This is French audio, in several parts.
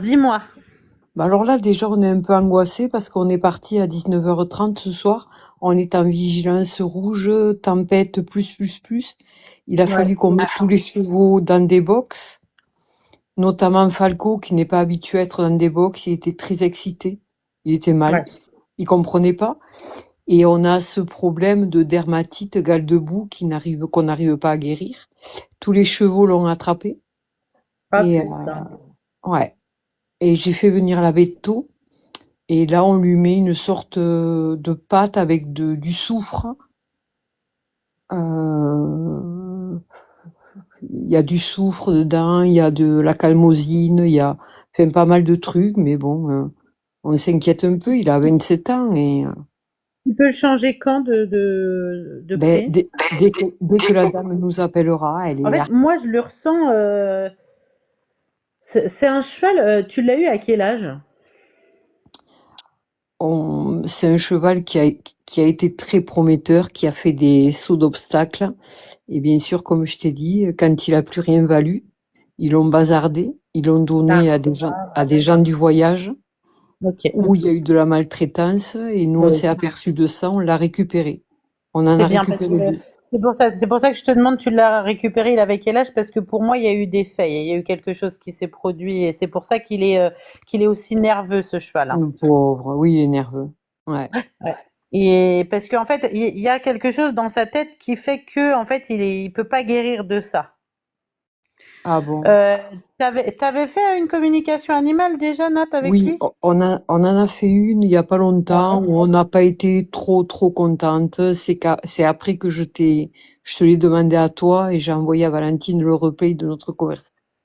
Dis-moi. Bah alors là, déjà, on est un peu angoissé parce qu'on est parti à 19h30 ce soir. On est en vigilance rouge, tempête, plus, plus, plus. Il a Ouais. fallu qu'on mette tous les chevaux dans des box, notamment Falco, qui n'est pas habitué à être dans des box. Il était très excité. Il était mal. Ouais. Il comprenait pas. Et on a ce problème de dermatite, gale de boue, qu'on n'arrive pas à guérir. Tous les chevaux l'ont attrapé. Ah Et, putain. ouais. Et j'ai fait venir la veto. Et là, on lui met une sorte de pâte avec du soufre. Euh, Il y a du soufre dedans, il y a de la calmosine, il y a enfin, pas mal de trucs, mais bon, on s'inquiète un peu. Il a 27 ans et Tu peux le changer quand de ben, près? dès que la dame nous appellera, elle En est. fait, moi, je le ressens. C'est un cheval. Tu l'as eu à quel âge? C'est un cheval qui a été très prometteur, qui a fait des sauts d'obstacles. Et bien sûr, comme je t'ai dit, quand il a plus rien valu, ils l'ont bazardé, ils l'ont Ah, donné à des gens du voyage ok. où il y a eu de la maltraitance et nous on Oui. s'est aperçu de ça, on l'a récupéré. On en C'est a bien parce récupéré que deux. c'est pour ça que je te demande, tu l'as récupéré, il avait quel âge? Parce que pour moi, il y a eu des faits, il y a eu quelque chose qui s'est produit et c'est pour ça qu'il est aussi nerveux, ce cheval, hein. Le pauvre, oui, il est nerveux. Ouais. Ouais. Et parce qu'en fait, il y a quelque chose dans sa tête qui fait que, en fait, il peut pas guérir de ça. Ah bon? Euh, t'avais fait une communication animale déjà, Nat, avec Oui, lui? on en a fait une il y a pas longtemps où on n'a pas été trop trop contente. C'est après que je te l'ai demandé à toi et j'ai envoyé à Valentine le replay de notre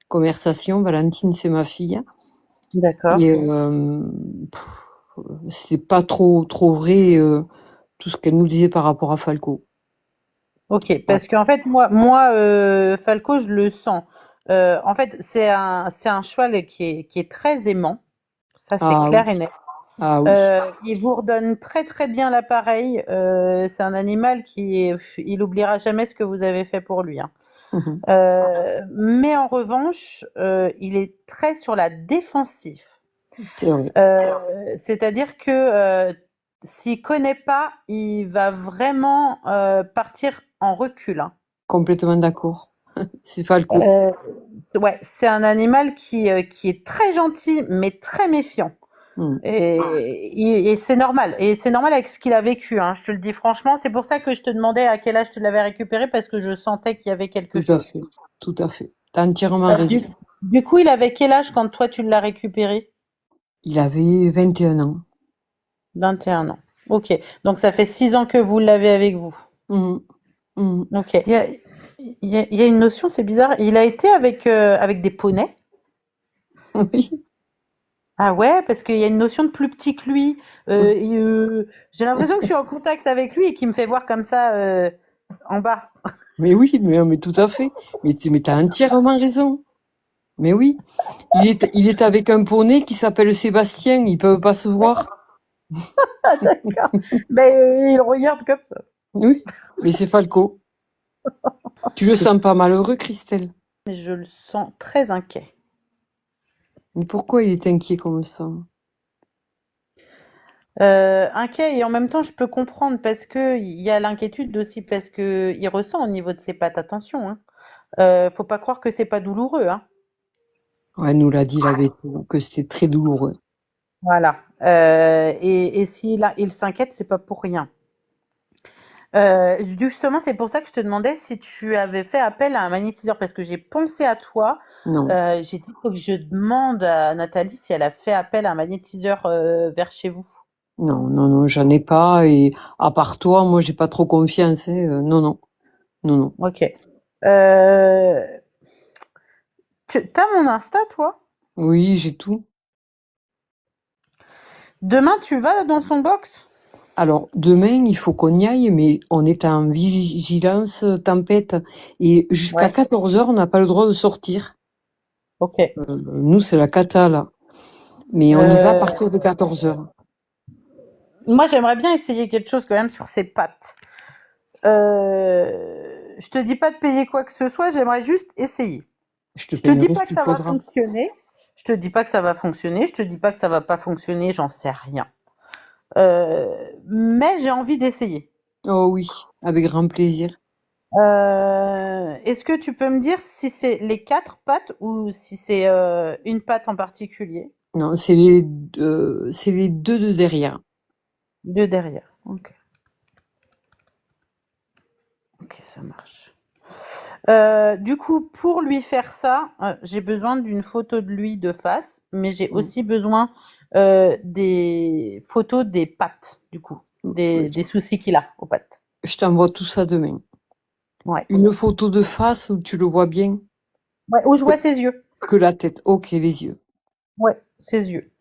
conversation. Valentine, c'est ma fille. D'accord. Et c'est pas trop trop vrai tout ce qu'elle nous disait par rapport à Falco. Ok, Ouais. parce qu'en fait, moi, Falco, je le sens. En fait, c'est un cheval qui est très aimant, ça c'est Ah oui, clair et net. ah oui. Il vous redonne très très bien l'appareil. C'est un animal il oubliera jamais ce que vous avez fait pour lui, hein. Mais en revanche, il est très sur la défensive. C'est vrai. C'est-à-dire que s'il connaît pas, il va vraiment partir en recul, hein. Complètement d'accord. C'est Falco. Euh, ouais, c'est un animal qui est très gentil, mais très méfiant. Mm. Et c'est normal. Et c'est normal avec ce qu'il a vécu, hein, je te le dis franchement. C'est pour ça que je te demandais à quel âge tu l'avais récupéré, parce que je sentais qu'il y avait quelque Tout à chose. fait. Tout à fait. T'as entièrement Euh, raison. du, du coup, il avait quel âge quand toi tu l'as récupéré? Il avait 21 ans. 21 ans. Ok. Donc ça fait 6 ans que vous l'avez avec vous. Mm. Mm. Ok. Il y a une notion, c'est bizarre. Il a été avec des poneys. Oui. Ah ouais, parce qu'il y a une notion de plus petit que lui. J'ai l'impression que je suis en contact avec lui et qu'il me fait voir comme ça en bas. Mais oui, mais tout à fait. Mais t'as entièrement raison. Mais oui. Il est avec un poney qui s'appelle Sébastien. Ils peuvent pas se voir. Ah d'accord. Ben, il regarde comme ça. Oui. Mais c'est Falco. Tu le sens pas malheureux, Christelle? Mais je le sens très inquiet. Mais pourquoi il est inquiet comme ça? Inquiet et en même temps, je peux comprendre parce que il y a l'inquiétude aussi parce que il ressent au niveau de ses pattes. Attention, hein. Faut pas croire que c'est pas douloureux, hein. Ouais, nous l'a dit la veto, que c'était très douloureux. Voilà. Et s'il s'inquiète, c'est pas pour rien. Justement, c'est pour ça que je te demandais si tu avais fait appel à un magnétiseur, parce que j'ai pensé à toi. Non. J'ai dit faut que je demande à Nathalie si elle a fait appel à un magnétiseur vers chez vous. Non, non, non, j'en ai pas. Et à part toi, moi, j'ai pas trop confiance. Non, non, non, non. Ok. Euh, T'as mon Insta, toi? Oui, j'ai tout. Demain, tu vas dans son box? Alors, demain, il faut qu'on y aille, mais on est en vigilance tempête. Et jusqu'à Ouais. 14h, on n'a pas le droit de sortir. Ok. Nous, c'est la cata, là. Mais on y va à Euh, partir de 14h. Moi, j'aimerais bien essayer quelque chose quand même sur ses pattes. Je te dis pas de payer quoi que ce soit, j'aimerais juste essayer. Je te Je te dis paierai ce pas que qu'il ça va faudra. fonctionner. Je te dis pas que ça va fonctionner, je te dis pas que ça va pas fonctionner, j'en sais rien. Mais j'ai envie d'essayer. Oh oui, avec grand plaisir. Est-ce que tu peux me dire si c'est les 4 pattes ou si c'est une patte en particulier? Non, c'est les deux de derrière. Deux derrière. Ok, ok, ça marche. Du coup, pour lui faire ça, j'ai besoin d'une photo de lui de face, mais j'ai Mm. aussi besoin des photos des pattes, du coup, des soucis qu'il a aux pattes. Je t'envoie tout ça demain. Ouais. Une photo de face où tu le vois bien Ouais, où je vois ses yeux. que la tête. Ok, les yeux. Ouais, ses yeux.